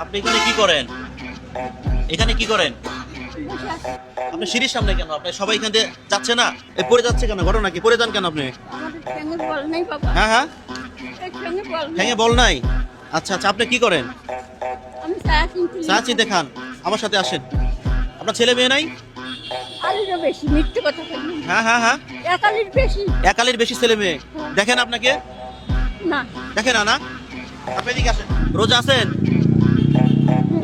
আপনি এখানে কি করেন? এখানে কি করেন? আপনি সিঁড়ির সামনে কেন? আপনি সবাই এখান দিয়ে যাচ্ছে না? পড়ে যাচ্ছে কেন? ঘটনা কি? পড়ে যান কেন আপনি? আমাদের ঠ্যাঙে বল নেই বাবা। হ্যাঁ হ্যাঁ, এই ঠ্যাঙে বল নেই। ভেঙে বল নাই। আচ্ছা আচ্ছা, আপনি কি করেন? আমি চা কিনতে চা চিনতে খান, আমার সাথে আসেন। আপনার ছেলে মেয়ে নাই? আলুরও বেশি, মিথ্যে কথা বলি। হ্যাঁ হ্যাঁ হ্যাঁ, এক আলুর বেশি। একালের বেশি ছেলে মেয়ে। দেখেন আপনাকে, না, দেখেন না? আপনি এদিকে আসেন। রোজা আছেন?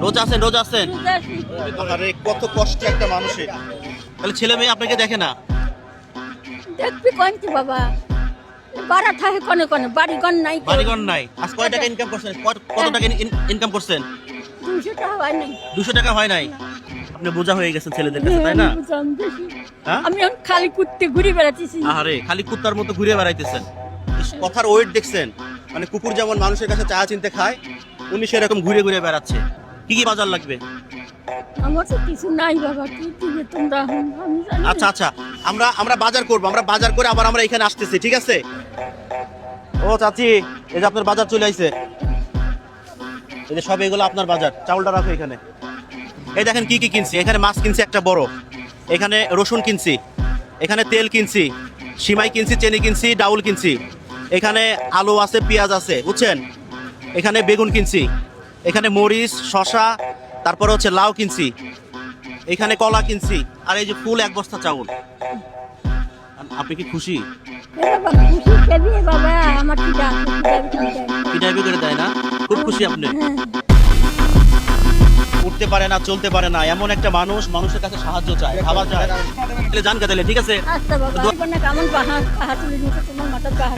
রোজা আছেন? রোজা আছেন? রোজা আছি। আরে কত কষ্ট একটা মানুষের। তাহলে ছেলে মেয়ে আপনাকে দেখে না? দেখবি কনছি বাবা। বাড়া থাকে কনে কনে, বাড়িঘর নাই কেউ। বাড়িঘর নাই। আজ কয় টাকা ইনকাম করছেন? কত টাকা ইনকাম করছেন? 200 টাকা হয় নাই। 200 টাকা হয় নাই। আপনি বোঝা হয়ে গেছেন ছেলেদের কাছে, তাই না? বুঝলাম বেশি। হ্যাঁ? আমি এখন খালি কুত্তে ঘুরে বেড়াচ্ছি। আরে খালি কুত্তার মতো ঘুরে বেড়াইতেছেন। কথার ওয়েট দেখছেন? মানে কুকুর যেমন মানুষের কাছে চা চিনতে খায়, উনি সেরকম ঘুরে ঘুরে বেড়াচ্ছে। কি কি বাজার লাগবে? আমার তো কিছু নাই বাবা, কি দিবে তোমরা? আমি জানি না। আচ্ছা আচ্ছা, আমরা বাজার করব। আমরা বাজার করে আবার আমরা এখানে আসতেছি, ঠিক আছে? ও চাচি, এই যে আপনার বাজার চলে আইছে। এই যে সব এগুলো আপনার বাজার। চাউলটা রাখো এখানে। এই দেখেন কি কি কিনছি। এখানে মাছ কিনছি একটা বড়, এখানে রসুন কিনছি, এখানে তেল কিনছি, সিমাই কিনছি, চেনি কিনছি, ডাউল কিনছি, এখানে আলু আছে, পেঁয়াজ আছে, বুঝছেন? এখানে বেগুন কিনছি, এখানে মরিচ, শশা, তারপর হচ্ছে লাউ কিনছি, এখানে কলা কিনছি, আর এই যে ফুল এক বস্তা চাউল। আপনি কি খুশি? এ বাবা, খুশি খেবি বাবা, আমার কি ডাক, কি টাইপের করে দেয় না? খুব খুশি আপনি? হ্যাঁ। উঠতে পারে না, চলতে পারে না, এমন একটা মানুষ মানুষের কাছে সাহায্য চায়, খাবার চায়। তাহলে যান কাতালে, ঠিক আছে? আচ্ছা বাবা, কেমন পাহাড় পাহাড় তুলে নিতে তোমার মাথার পাহাড়